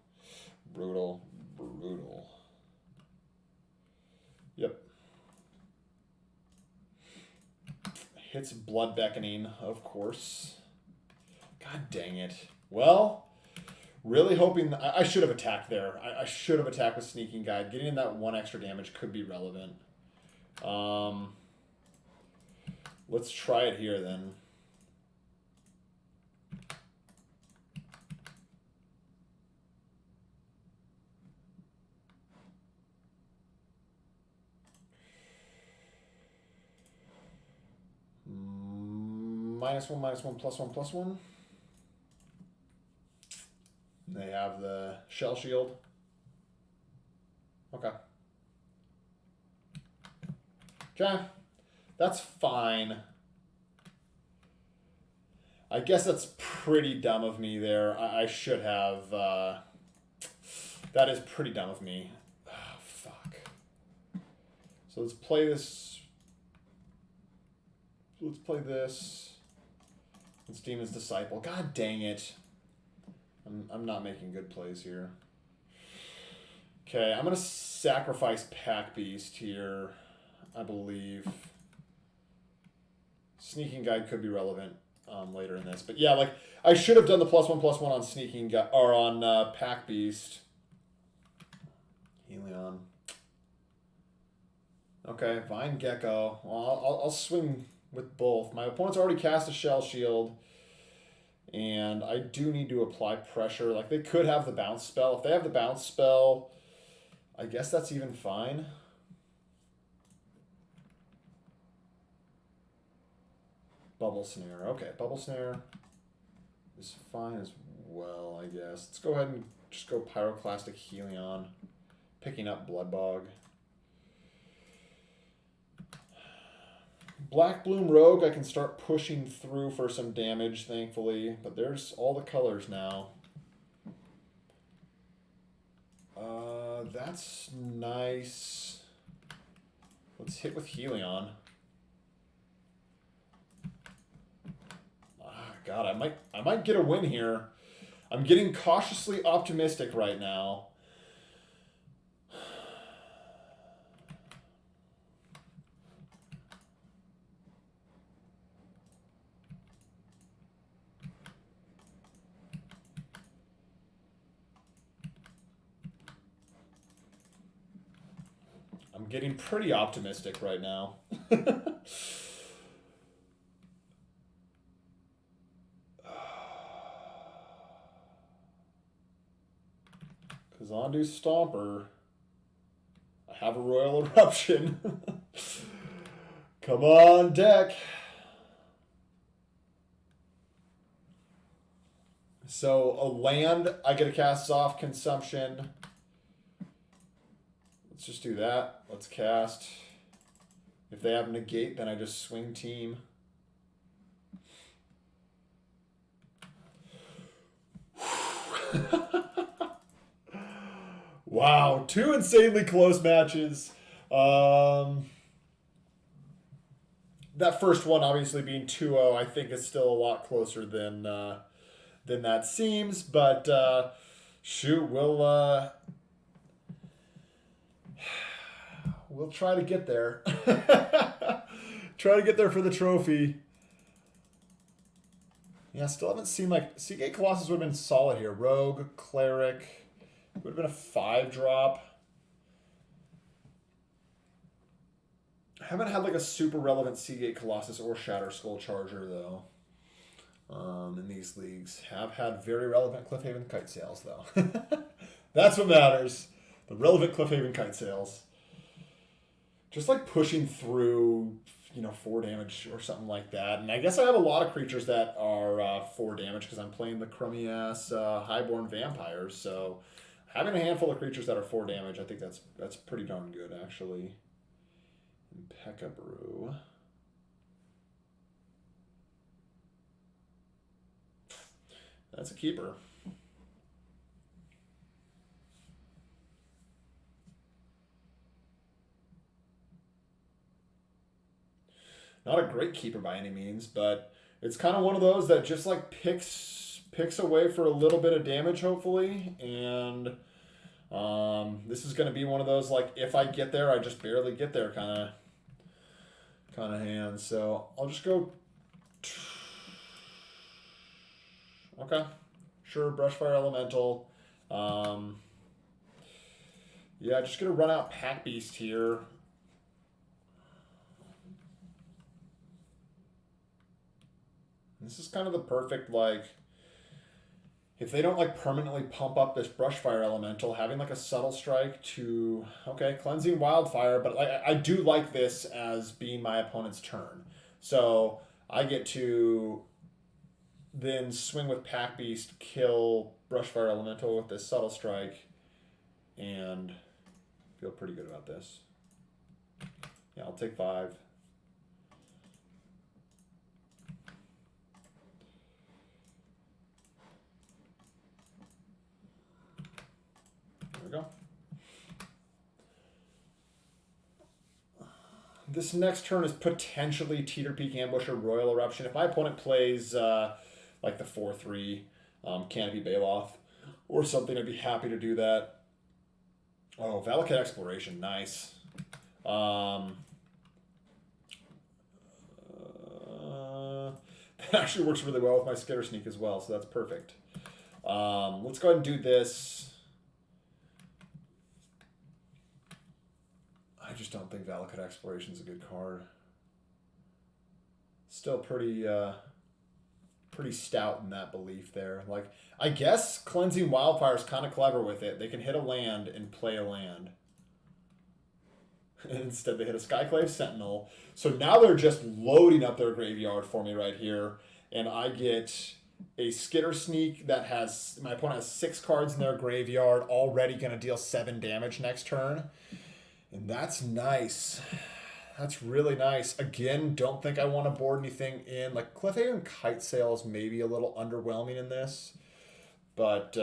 Yep. Hits Blood Beckoning, of course. God dang it. Well, really hoping... I should have attacked there. I should have attacked with Sneaking Guide. Getting in that 1 extra damage could be relevant. Let's try it here then. -1, +1. They have the Shell Shield. Okay. Okay. That's fine. I guess that's pretty dumb of me there. I should have... that is pretty dumb of me. Oh, fuck. So let's play this... Let's play this. It's Demon's Disciple. God dang it. I'm not making good plays here. Okay, I'm going to sacrifice Pack Beast here, I believe. Sneaking Guide could be relevant later in this. But yeah, like, I should have done the +1/+1 on Sneaking Guide, or on Pack Beast. Helion. Okay, Vine Gecko. Well, I'll swing with both. My opponent's already cast a Shell Shield. And I do need to apply pressure. Like, they could have the bounce spell. If they have the bounce spell, I guess that's even fine. Bubble Snare. Okay, Bubble Snare is fine as well, I guess. Let's go ahead and just go Pyroclastic Helion, picking up Bloodbog. Black Bloom Rogue, I can start pushing through for some damage, thankfully. But there's all the colors now. That's nice. Let's hit with Helion. Ah, God, I might get a win here. I'm getting cautiously optimistic right now. I'm getting pretty optimistic right now. Kazandu Stomper. I have a Royal Eruption. Come on, deck. So a land, I get a cast off consumption. Let's just do that. Let's cast. If they have negate, then I just swing team. Wow, 2 insanely close matches. That first one obviously being 2-0, I think is still a lot closer than that seems. But shoot, we'll try to get there. Try to get there for the trophy. Yeah, still haven't seen, like, Seagate Colossus would have been solid here. Rogue, Cleric. Would have been a 5-drop. I haven't had, like, a super relevant Seagate Colossus or Shatter Skull Charger, though, in these leagues. Have had very relevant Cliffhaven Kite Sails, though. That's what matters. The relevant Cliffhaven Kite Sails. Just like pushing through 4 damage or something like that. And I guess I have a lot of creatures that are 4 damage because I'm playing the crummy ass highborn vampires. So having a handful of creatures that are 4 damage, I think that's pretty darn good actually. Impeccabrew. That's a keeper. Not a great keeper by any means, but it's kind of one of those that just like picks away for a little bit of damage, hopefully. And this is going to be one of those like if I get there, I just barely get there kind of hands. So I'll just go. Okay, sure. Brushfire Elemental. Yeah, just gonna run out Pack Beast here. This is kind of the perfect, like, if they don't, like, permanently pump up this Brushfire Elemental, having, like, a Subtle Strike to, okay, Cleansing Wildfire, but I do like this as being my opponent's turn. So I get to then swing with Pack Beast, kill Brushfire Elemental with this Subtle Strike, and feel pretty good about this. Yeah, I'll take 5. Go. This next turn is potentially Teeter Peak Ambush or Royal Eruption. If my opponent plays like the 4/3 Canopy Baloth or something, I'd be happy to do that. Oh, Valakut Exploration, nice. That actually works really well with my Skitter Sneak as well, so that's perfect. Let's go ahead and do this. I just don't think Valakut Exploration is a good card. Still pretty stout in that belief there. Like, I guess Cleansing Wildfire is kind of clever with it. They can hit a land and play a land. And instead they hit a Skyclave Sentinel. So now they're just loading up their graveyard for me right here. And I get a Skitter Sneak that has, my opponent has 6 cards in their graveyard, already going to deal 7 damage next turn. And that's nice. That's really nice. Again, don't think I want to board anything in. Like, Cliffhanger and Kite Sail is maybe a little underwhelming in this. But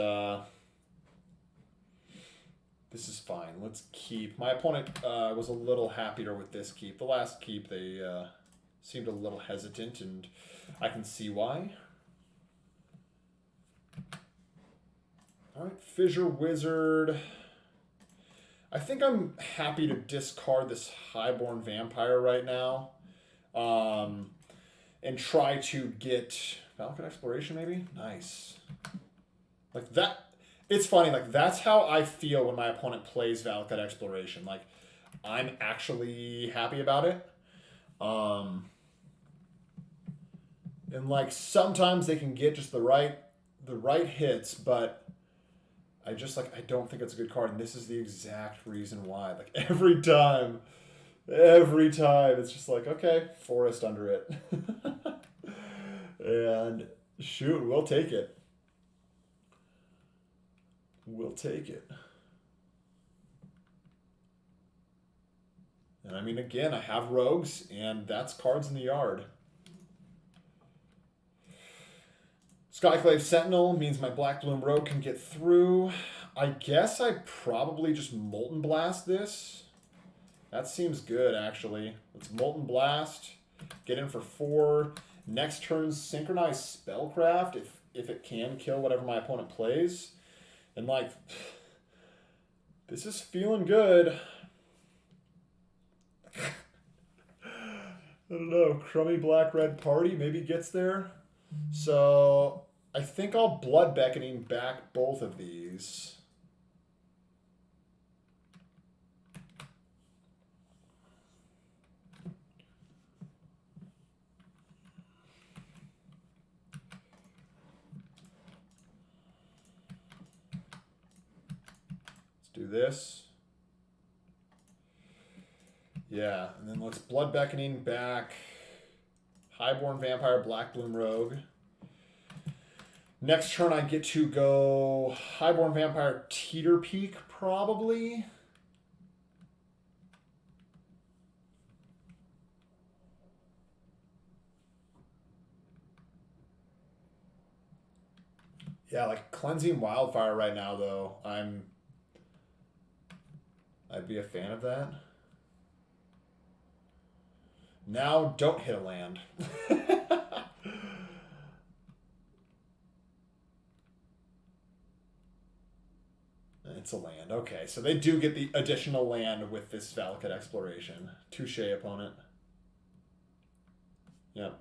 this is fine. Let's keep. My opponent was a little happier with this keep. The last keep, they seemed a little hesitant, and I can see why. All right, Fissure Wizard. I think I'm happy to discard this Highborn Vampire right now. And try to get Valakut Exploration, maybe? Nice. Like that, it's funny, like that's how I feel when my opponent plays Valakut Exploration. Like, I'm actually happy about it. And like sometimes they can get just the right hits, but I don't think it's a good card, and this is the exact reason why. Like every time, it's just like, okay, Forest under it. And shoot, we'll take it. We'll take it. And I mean, again, I have rogues, and that's cards in the yard. Skyclave Sentinel means my Black Bloom Rogue can get through. I guess I probably just Molten Blast this. That seems good, actually. Let's Molten Blast. Get in for 4. Next turn's Synchronized Spellcraft, if it can kill whatever my opponent plays. And, like, this is feeling good. I don't know. Crummy Black-Red Party maybe gets there. So I think I'll Blood Beckoning back both of these. Let's do this. Yeah, and then let's Blood Beckoning back. Highborn Vampire, Black Bloom Rogue. Next turn I get to go Highborn Vampire, Teeter Peak, probably. Yeah, like Cleansing Wildfire right now, though. I'd be a fan of that. Now, don't hit a land. It's a land. Okay, so they do get the additional land with this Valakut Exploration. Touche, opponent. Yep.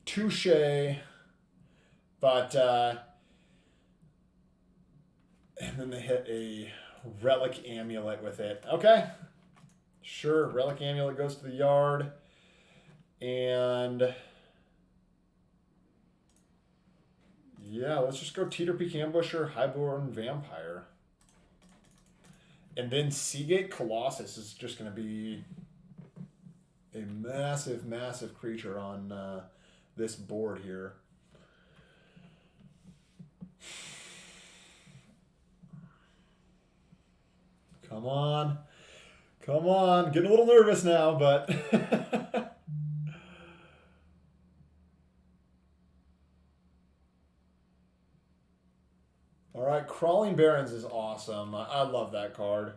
Touche. But, and then they hit a Relic Amulet with it. Okay. Sure, Relic Amulet goes to the yard. And yeah, let's just go Teeter Peak Ambusher, Highborn Vampire. And then Seagate Colossus is just going to be a massive, massive creature on this board here. Come on. Come on. Getting a little nervous now, but... All right, Crawling Barrens is awesome. I love that card.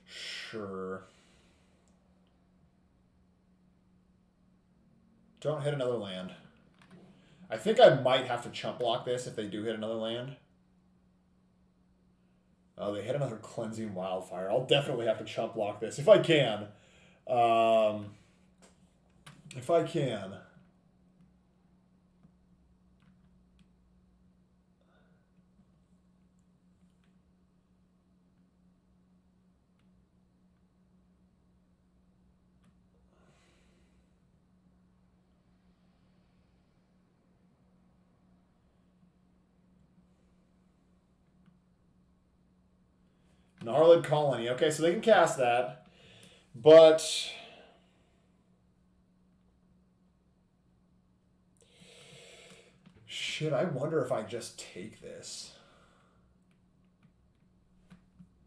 Sure. Don't hit another land. I think I might have to chump block this if they do hit another land. Oh, they hit another Cleansing Wildfire. I'll definitely have to chump block this if I can. If I can. Gnarlid Colony. Okay, so they can cast that. But... shit, I wonder if I just take this.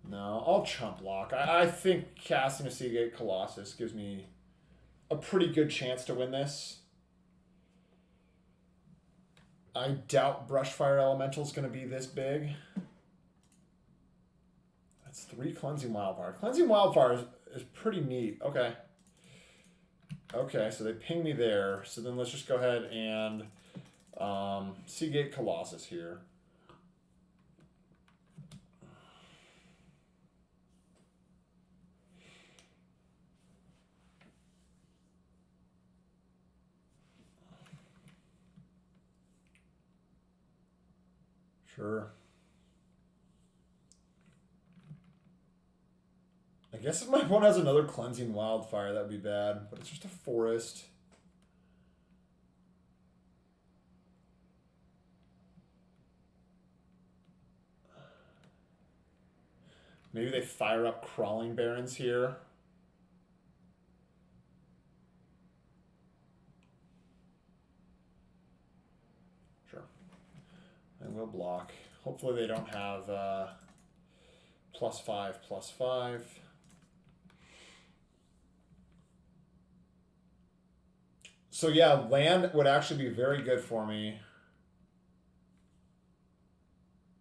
No, I'll chump block. I think casting a Seagate Colossus gives me a pretty good chance to win this. I doubt Brushfire Elemental is going to be this big. That's 3 Cleansing Wildfire. Cleansing Wildfire is pretty neat. Okay. Okay, so they ping me there. So then let's just go ahead and Seagate Colossus here. Sure. I guess if my opponent has another Cleansing Wildfire, that would be bad. But it's just a forest. Maybe they fire up Crawling Barrens here. Sure. I will block. Hopefully they don't have +5/+5. So yeah, land would actually be very good for me.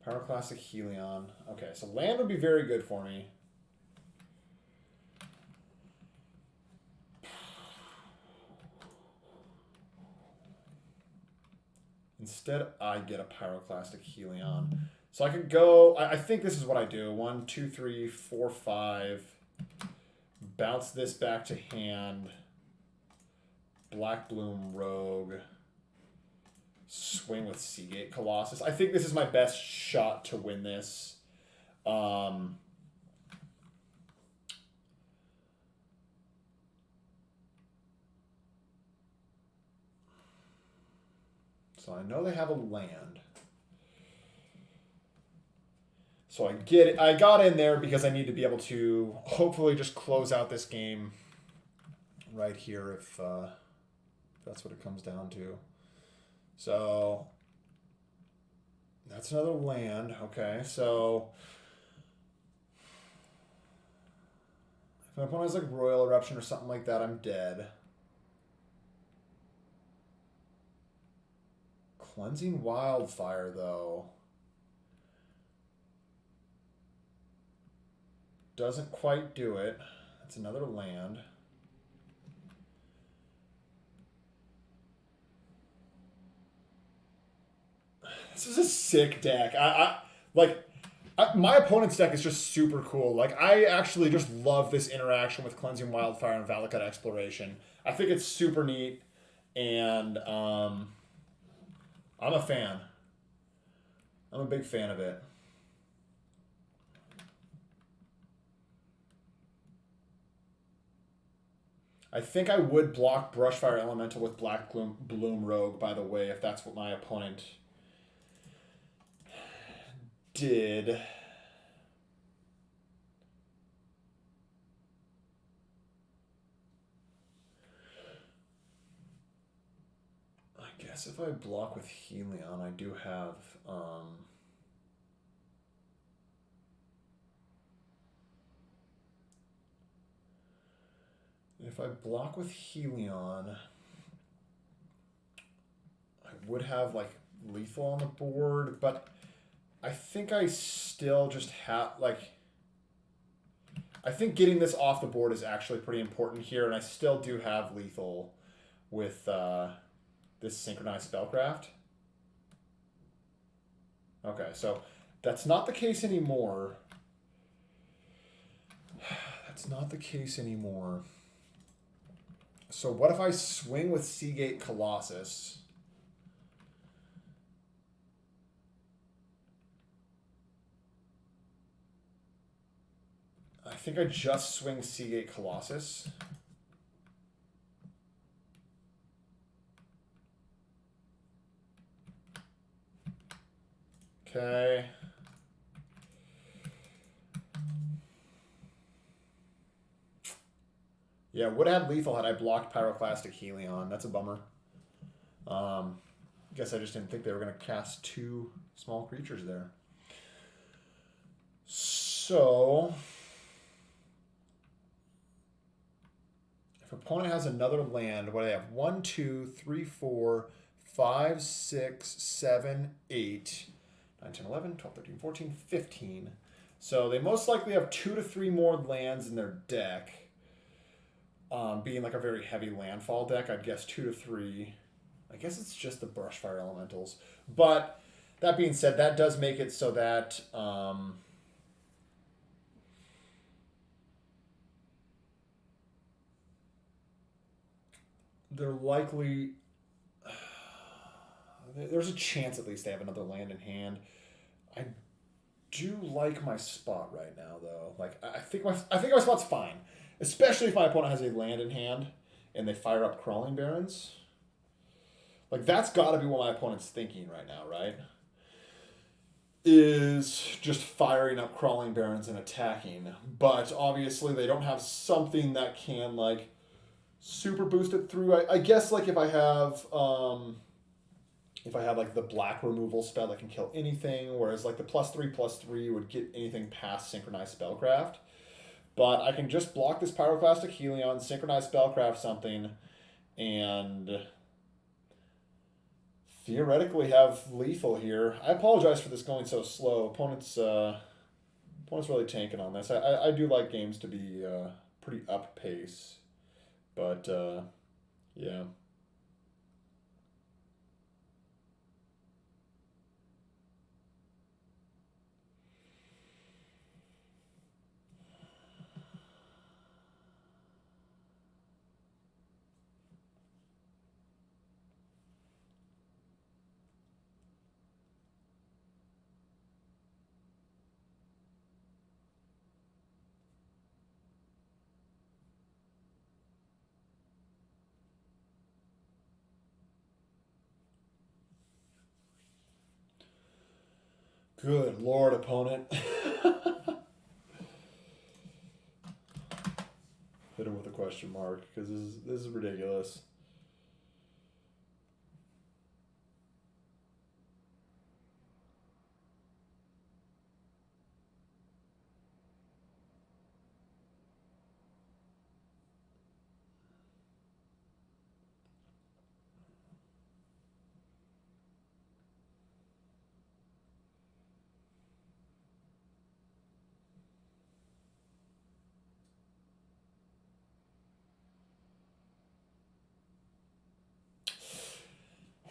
Pyroclastic Helion. Okay, so land would be very good for me. Instead, I get a Pyroclastic Helion. So I could go... I think this is what I do. 1, 2, 3, 4, 5. Bounce this back to hand. Black Bloom Rogue. Swing with Seagate Colossus. I think this is my best shot to win this. So I know they have a land. So I got in there because I need to be able to hopefully just close out this game right here if that's what it comes down to. So that's another land. Okay, so if my opponent has like Royal Eruption or something like that, I'm dead. Cleansing Wildfire, though, doesn't quite do it. That's another land. This is a sick deck. My opponent's deck is just super cool. Like, I actually just love this interaction with Cleansing Wildfire and Valakut Exploration. I think it's super neat, and I'm a fan. I'm a big fan of it. I think I would block Brushfire Elemental with Black Bloom Rogue, by the way, if that's what my opponent did. I guess if I block with Helion, I do have... if I block with Helion, I would have, like, lethal on the board, but I think I still just have, like... I think getting this off the board is actually pretty important here, and I still do have lethal with this Synchronized Spellcraft. Okay, so that's not the case anymore. That's not the case anymore. So what if I swing with Seagate Colossus? I think I just swing Seagate Colossus. Okay. Yeah, would have had lethal had I blocked Pyroclastic Helion. That's a bummer. Guess I just didn't think they were going to cast two small creatures there. So, if opponent has another land, what do they have? 1, 2, 3, 4, 5, 6, 7, 8, 9, 10, 11, 12, 13, 14, 15. So they most likely have 2 to 3 more lands in their deck. Being like a very heavy landfall deck, I'd guess 2 to 3. I guess it's just the Brushfire Elementals. But that being said, that does make it so that they're likely... there's a chance at least they have another land in hand. I do like my spot right now, though. Like, I think my spot's fine. Especially if my opponent has a land in hand and they fire up Crawling Barrens. Like, that's got to be what my opponent's thinking right now, right? Is just firing up Crawling Barrens and attacking. But obviously they don't have something that can, like, super boost it through. I guess, like, if I have like the black removal spell that can kill anything, whereas like the +3/+3 would get anything past Synchronized Spellcraft. But I can just block this Pyroclastic Helion, Synchronized Spellcraft something, and theoretically have lethal here. I apologize for this going so slow. Opponent's really tanking on this. I do like games to be pretty up pace, but yeah. Good Lord, opponent. Hit him with a question mark, because this is ridiculous.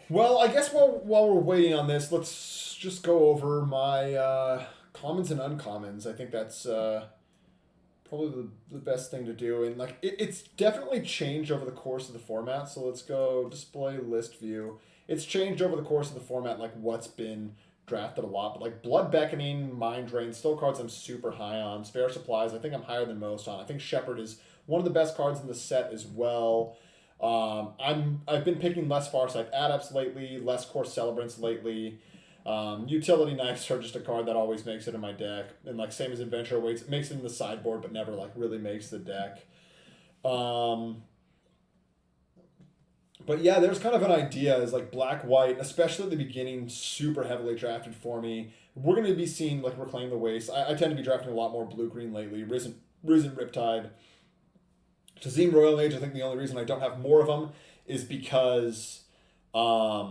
Well, I guess while we're waiting on this, let's just go over my commons and uncommons. I think that's probably the best thing to do. And like it's definitely changed over the course of the format. So let's go display list view. It's changed over the course of the format, like what's been drafted a lot. But like Blood Beckoning, Mind Drain, still cards I'm super high on. Spare Supplies, I think I'm higher than most on. I think Shepherd is one of the best cards in the set as well. I've been picking less Farsight Adepts lately, less Core Celebrants lately. Utility Knives are just a card that always makes it in my deck, and like same as Adventure Waits, it makes it in the sideboard, but never like really makes the deck. But yeah, there's kind of an idea is like black white, especially at the beginning, super heavily drafted for me. We're going to be seeing like Reclaim the Waste. I tend to be drafting a lot more blue green lately. Risen Riptide. Tazim Royal Mage, I think the only reason I don't have more of them is because I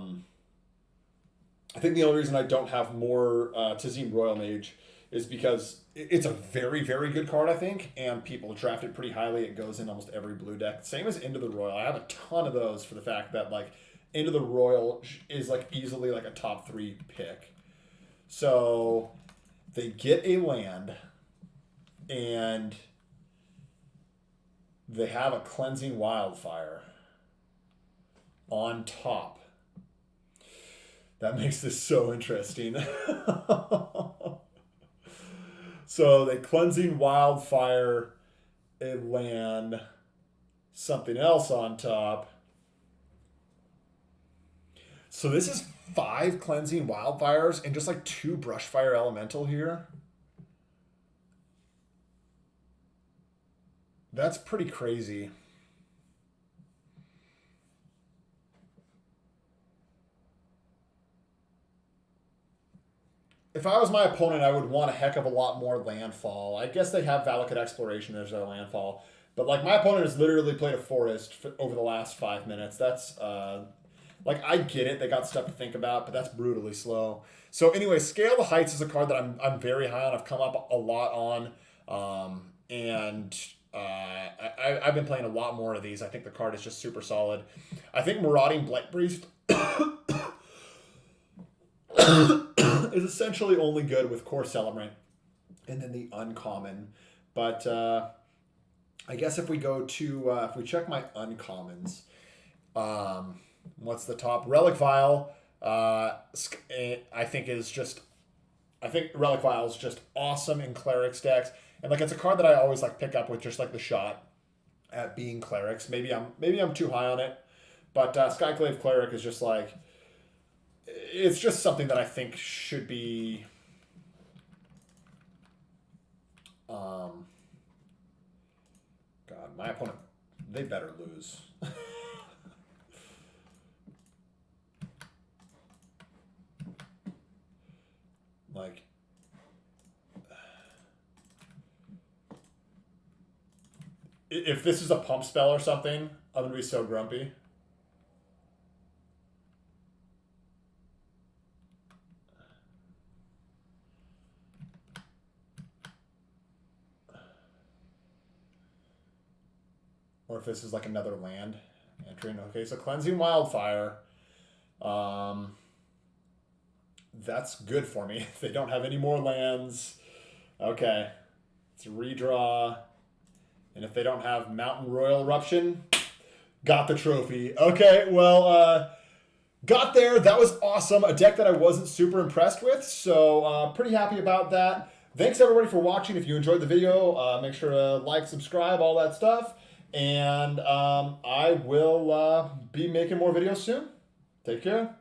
think the only reason I don't have more Tazim Royal Mage is because it's a very, very good card, I think, and people draft it pretty highly. It goes in almost every blue deck. Same as Into the Royal. I have a ton of those for the fact that like Into the Royal is like easily like a top 3 pick. So they get a land and they have a Cleansing Wildfire on top. That makes this so interesting. So they Cleansing Wildfire a land, something else on top. So this is 5 Cleansing Wildfires and just like 2 Brushfire Elemental here. That's pretty crazy. If I was my opponent, I would want a heck of a lot more landfall. I guess they have Valakut Exploration as their landfall. But like my opponent has literally played a forest over the last 5 minutes. That's like I get it. They got stuff to think about, but that's brutally slow. So anyway, Scale the Heights is a card that I'm very high on. I've come up a lot on. I've been playing a lot more of these. I think the card is just super solid. I think Marauding Blightbreeze is essentially only good with Core Celebrant and then the uncommon. But I guess if we go to, if we check my uncommons, what's the top? Relic Vial, I think Relic Vial is just awesome in Clerics decks. And like it's a card that I always like pick up with just like the shot at being Clerics. Maybe I'm too high on it, but Skyclave Cleric is just like it's just something that I think should be. God, my opponent, they better lose. Like. If this is a pump spell or something, I'm going to be so grumpy. Or if this is like another land entering. Okay, so Cleansing Wildfire. That's good for me. If they don't have any more lands. Okay. Let's redraw. And if they don't have Mountain Royal Eruption, got the trophy. Okay, well, got there. That was awesome. A deck that I wasn't super impressed with, so pretty happy about that. Thanks, everybody, for watching. If you enjoyed the video, make sure to like, subscribe, all that stuff. And I will be making more videos soon. Take care.